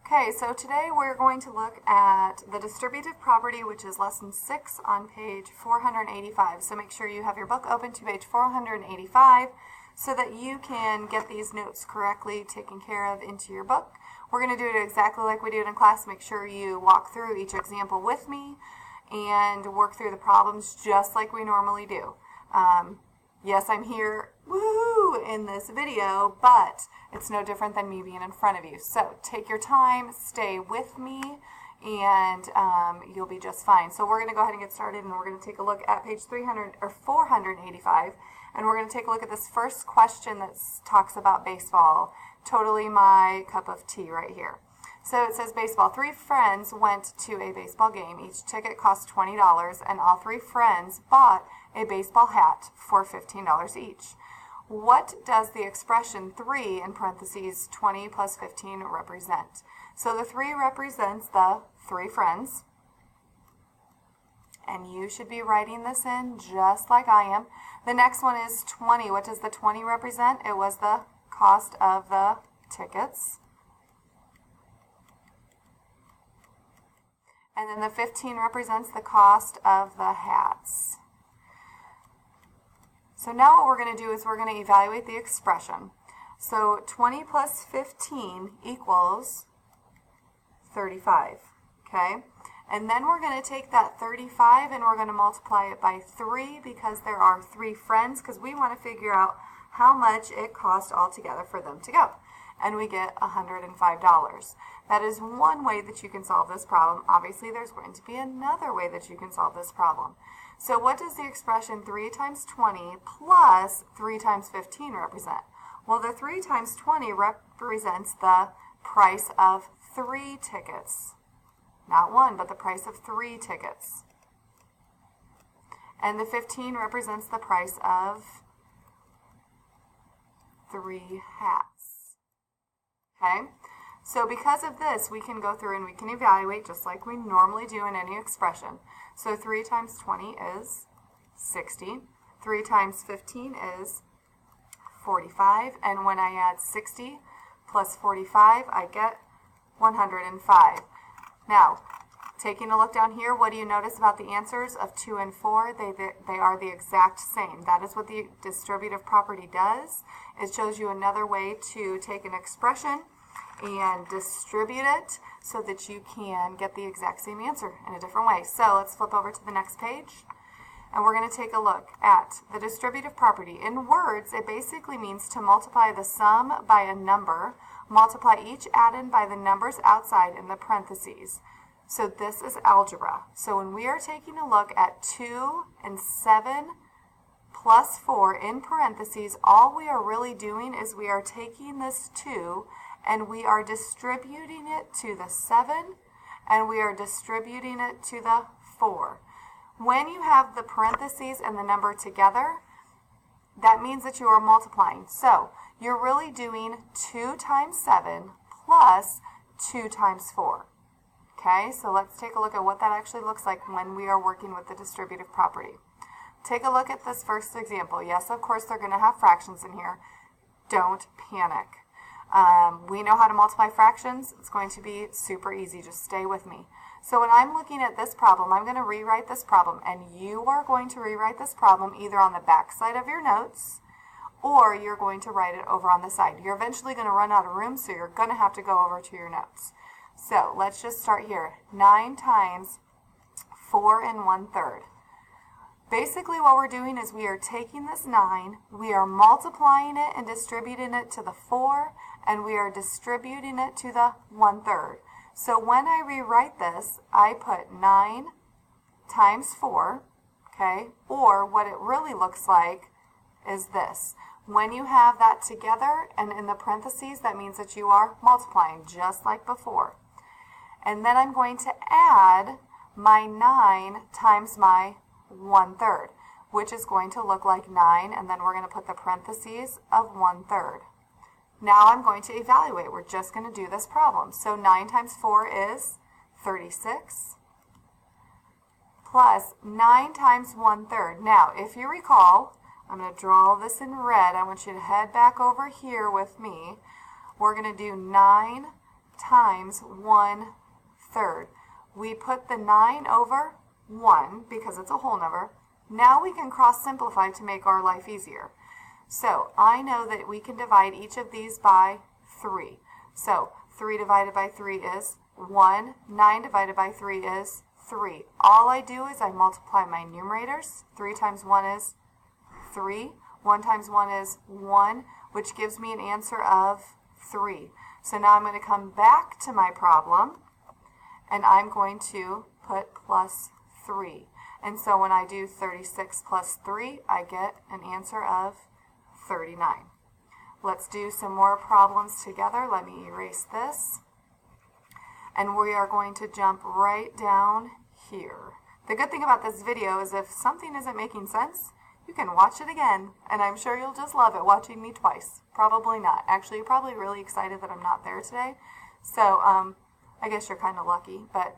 Okay, so today we're going to look at the distributive property, which is lesson 6 on page 485. So make sure you have your book open to page 485 so that you can get these notes correctly taken care of into your book. We're going to do it exactly like we did in class. Make sure you walk through each example with me and work through the problems just like we normally do. Yes, I'm here, woohoo, in this video, but it's no different than me being in front of you. So take your time, stay with me, and you'll be just fine. So we're going to go ahead and get started, and we're going to take a look at page 485, and we're going to take a look at this first question that talks about baseball. Totally my cup of tea right here. So it says baseball. 3 friends went to a baseball game. Each ticket cost $20, and all 3 friends bought a baseball hat for $15 each. What does the expression 3 in parentheses 20 plus 15 represent? So the 3 represents the 3 friends, and you should be writing this in just like I am. The next one is 20. What does the 20 represent? It was the cost of the tickets. And then the 15 represents the cost of the hats. So now what we're going to do is we're going to evaluate the expression. So 20 plus 15 equals 35, okay? And then we're going to take that 35 and we're going to multiply it by 3 because there are 3 friends, because we want to figure out how much it cost altogether for them to go. And we get $105. That is one way that you can solve this problem. Obviously, there's going to be another way that you can solve this problem. So what does the expression 3 times 20 plus 3 times 15 represent? Well, the 3 times 20 represents the price of 3 tickets. Not 1, but the price of 3 tickets. And the 15 represents the price of 3 hats. Okay? So because of this, we can go through and we can evaluate just like we normally do in any expression. So 3 times 20 is 60. 3 times 15 is 45. And when I add 60 plus 45, I get 105. Now, taking a look down here, what do you notice about the answers of 2 and 4? They are the exact same. That is what the distributive property does. It shows you another way to take an expression and distribute it so that you can get the exact same answer in a different way. So let's flip over to the next page, and we're going to take a look at the distributive property. In words, it basically means to multiply the sum by a number, multiply each added by the numbers outside in the parentheses. So this is algebra. So when we are taking a look at 2 and 7 plus 4 in parentheses, all we are really doing is we are taking this 2 and we are distributing it to the 7, and we are distributing it to the 4. When you have the parentheses and the number together, that means that you are multiplying. So you're really doing 2 times 7 plus 2 times 4. Okay, so let's take a look at what that actually looks like when we are working with the distributive property. Take a look at this first example. Yes, of course, they're going to have fractions in here. Don't panic. We know how to multiply fractions. It's going to be super easy. Just stay with me. So when I'm looking at this problem, I'm going to rewrite this problem, and you are going to rewrite this problem either on the back side of your notes or you're going to write it over on the side. You're eventually going to run out of room, so you're going to have to go over to your notes. So let's just start here. 9 times 4 1/3. Basically what we're doing is we are taking this 9, we are multiplying it and distributing it to the 4, and we are distributing it to the 1/3. So when I rewrite this, I put 9 times 4, okay, or what it really looks like is this. When you have that together and in the parentheses, that means that you are multiplying just like before. And then I'm going to add my 9 times my 1/3, which is going to look like 9, and then we're going to put the parentheses of 1/3. Now I'm going to evaluate. We're just going to do this problem. So 9 times 4 is 36, plus 9 times 1/3. Now, if you recall, I'm going to draw this in red. I want you to head back over here with me. We're going to do 9 times 1/3. We put the 9 over 1 because it's a whole number. Now we can cross simplify to make our life easier. So I know that we can divide each of these by 3. So 3 divided by 3 is 1. 9 divided by 3 is 3. All I do is I multiply my numerators. 3 times 1 is 3. 1 times 1 is 1, which gives me an answer of 3. So now I'm going to come back to my problem, and I'm going to put plus 3. And so when I do 36 plus 3, I get an answer of 39. Let's do some more problems together. Let me erase this. And we are going to jump right down here. The good thing about this video is if something isn't making sense, you can watch it again, and I'm sure you'll just love it watching me twice. Probably not. Actually, you're probably really excited that I'm not there today. So, I guess you're kind of lucky, but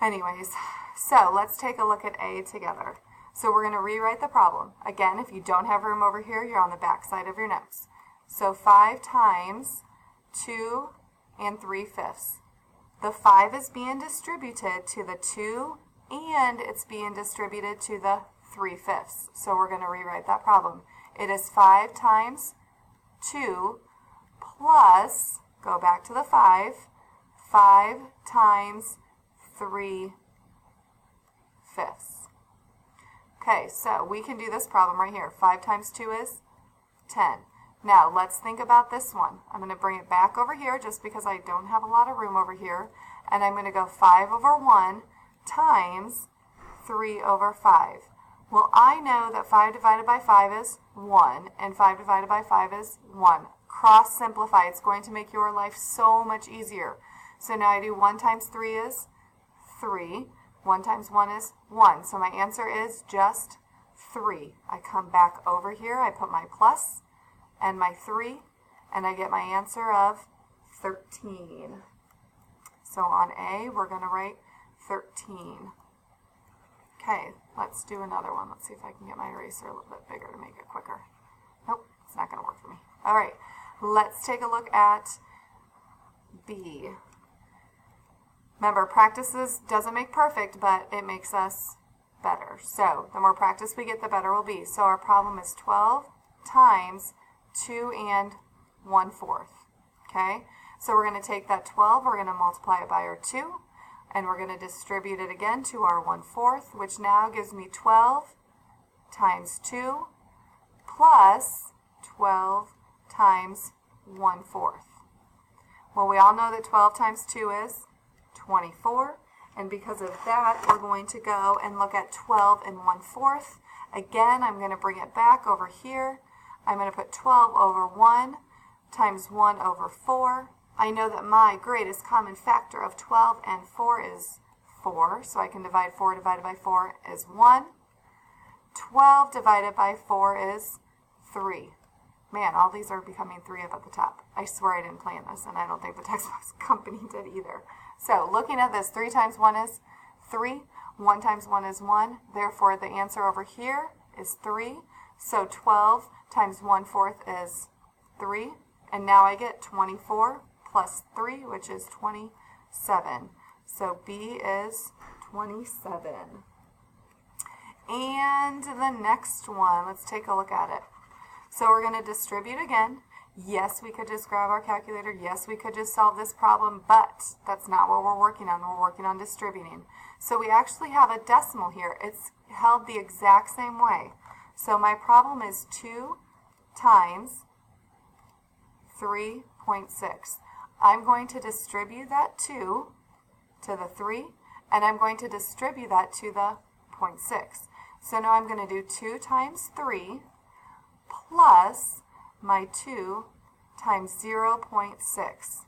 anyways. So, let's take a look at A together. So, we're going to rewrite the problem. Again, if you don't have room over here, you're on the back side of your notes. So, 5 times 2 3/5. The 5 is being distributed to the 2, and it's being distributed to the 3/5. So we're going to rewrite that problem. It is 5 times 2 plus, go back to the 5 times 3/5. Okay, so we can do this problem right here. 5 times 2 is 10. Now let's think about this one. I'm going to bring it back over here just because I don't have a lot of room over here. And I'm going to go 5 over 1 times 3 over 5. Well, I know that 5 divided by 5 is 1, and 5 divided by 5 is 1. Cross simplify. It's going to make your life so much easier. So now I do 1 times 3 is 3. 1 times 1 is 1. So my answer is just 3. I come back over here. I put my plus and my 3, and I get my answer of 13. So on A, we're going to write 13. Okay, let's do another one. Let's see if I can get my eraser a little bit bigger to make it quicker. Nope, it's not going to work for me. All right, let's take a look at B. Remember, practices doesn't make perfect, but it makes us better. So the more practice we get, the better we'll be. So our problem is 12 times 2 1/4. Okay, so we're going to take that 12, we're going to multiply it by our 2, and we're going to distribute it again to our 1/4, which now gives me 12 times 2 plus 12 times 1/4. Well, we all know that 12 times 2 is 24, and because of that, we're going to go and look at 12 1/4. Again, I'm going to bring it back over here. I'm going to put 12 over 1 times 1 over 4. I know that my greatest common factor of 12 and 4 is 4, so I can divide 4 divided by 4 is 1. 12 divided by 4 is 3. Man, all these are becoming 3 up at the top. I swear I didn't plan this, and I don't think the textbook company did either. So looking at this, 3 times 1 is 3. 1 times 1 is 1. Therefore, the answer over here is 3. So 12 times 1/4 is 3. And now I get 24 plus 3, which is 27. So B is 27. And the next one, let's take a look at it. So we're going to distribute again. Yes, we could just grab our calculator. Yes, we could just solve this problem, but that's not what we're working on. We're working on distributing. So we actually have a decimal here. It's held the exact same way. So my problem is 2 times 3.6. I'm going to distribute that 2 to the 3, and I'm going to distribute that to the 0.6. So now I'm going to do 2 times 3 plus my 2 times 0.6.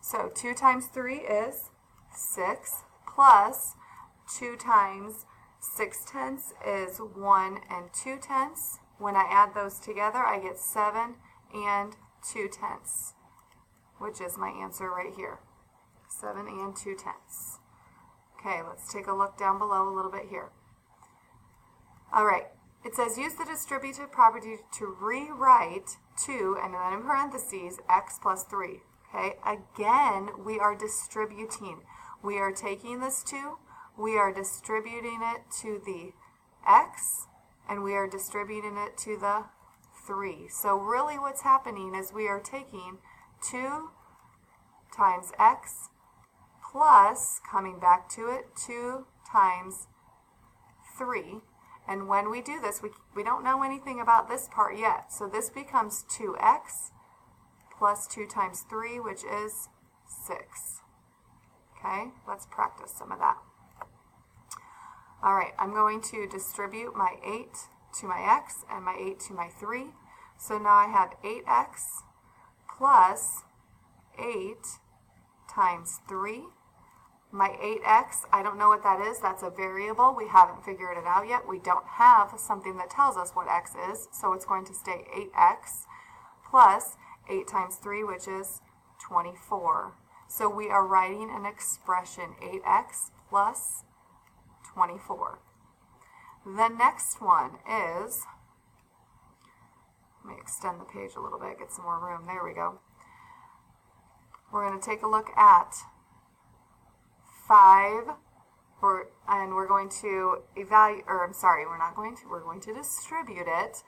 So 2 times 3 is 6, plus 2 times 6/10 is 1 2/10. When I add those together, I get 7 2/10, which is my answer right here. 7 2/10. Okay, let's take a look down below a little bit here. All right, it says use the distributive property to rewrite 2, and then in parentheses, x plus 3. Okay, again, we are distributing. We are taking this 2, we are distributing it to the x, and we are distributing it to the 3. So really what's happening is we are taking 2 times x plus, coming back to it, 2 times 3. And when we do this, we don't know anything about this part yet. So this becomes 2x plus 2 times 3, which is 6. Okay, let's practice some of that. All right, I'm going to distribute my 8 to my x and my 8 to my 3. So now I have 8x plus 8 times 3. My 8x, I don't know what that is. That's a variable. We haven't figured it out yet. We don't have something that tells us what x is, so it's going to stay 8x plus 8 times 3, which is 24. So we are writing an expression, 8x plus 24. The next one is, let me extend the page a little bit, get some more room. There we go. We're going to take a look at 5, and we're going to evaluate, or I'm sorry, we're going to distribute it,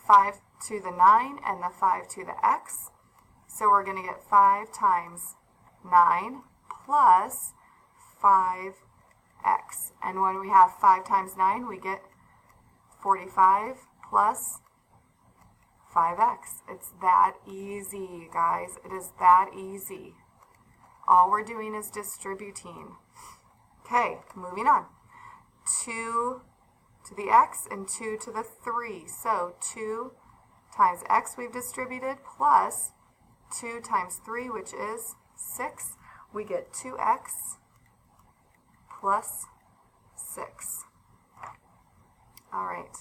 5 to the 9 and the 5 to the x. So we're going to get 5 times 9 plus 5x. And when we have 5 times 9, we get 45 plus 5x. It's that easy, guys. It is that easy. All we're doing is distributing. Okay, moving on. 2 to the x and 2 to the 3. So 2 times x we've distributed plus 2 times 3, which is 6. We get 2x plus 6. All right.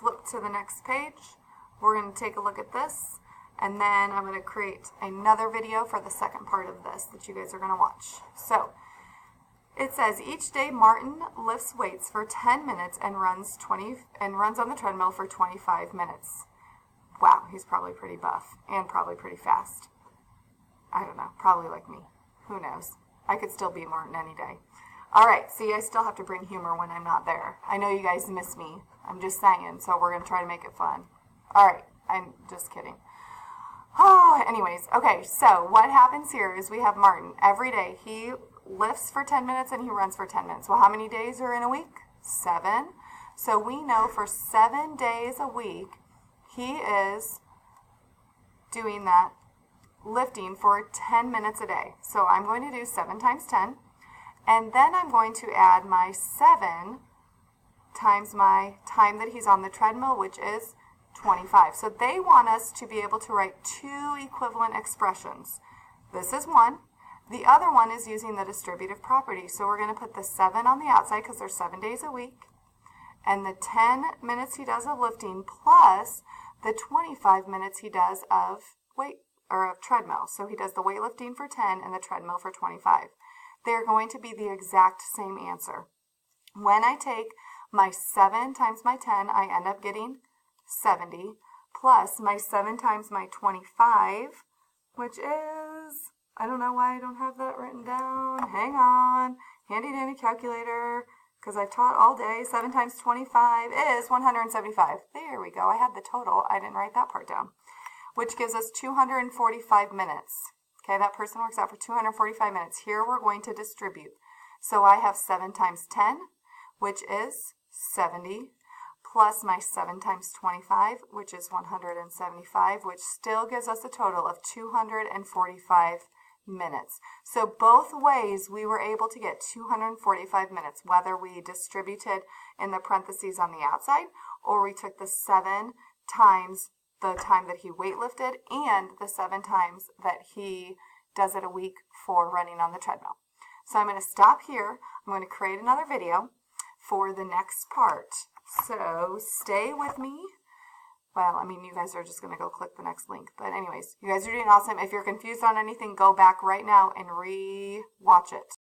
Flip to the next page. We're going to take a look at this, and then I'm going to create another video for the second part of this that you guys are going to watch. So it says each day Martin lifts weights for 10 minutes and runs on the treadmill for 25 minutes. Wow, he's probably pretty buff and probably pretty fast. I don't know, probably like me. Who knows? I could still beat Martin any day. All right, see, I still have to bring humor when I'm not there. I know you guys miss me. I'm just saying, so we're going to try to make it fun. All right, I'm just kidding. Oh, anyways, okay, so what happens here is we have Martin. Every day he lifts for 10 minutes and he runs for 10 minutes. Well, how many days are in a week? 7. So we know for 7 days a week he is doing that lifting for 10 minutes a day. So I'm going to do 7 times 10, and then I'm going to add my 7 times my time that he's on the treadmill, which is 25. So they want us to be able to write 2 equivalent expressions. This is one. The other one is using the distributive property. So we're going to put the 7 on the outside because there's 7 days a week, and the 10 minutes he does of lifting plus the 25 minutes he does of of treadmill. So he does the weightlifting for 10 and the treadmill for 25. They're going to be the exact same answer. When I take my 7 times my 10, I end up getting 70, plus my 7 times my 25, which is, I don't know why I don't have that written down. Hang on. Handy dandy calculator, because I've taught all day. 7 times 25 is 175. There we go. I had the total. I didn't write that part down, which gives us 245 minutes. Okay, that person works out for 245 minutes. Here we're going to distribute. So I have 7 times 10, which is 70, plus my 7 times 25, which is 175, which still gives us a total of 245 minutes. So both ways we were able to get 245 minutes, whether we distributed in the parentheses on the outside, or we took the 7 times the time that he weightlifted and the 7 times that he does it a week for running on the treadmill. So I'm going to stop here. I'm going to create another video for the next part. So stay with me. Well, I mean, you guys are just going to go click the next link. But anyways, you guys are doing awesome. If you're confused on anything, go back right now and re-watch it.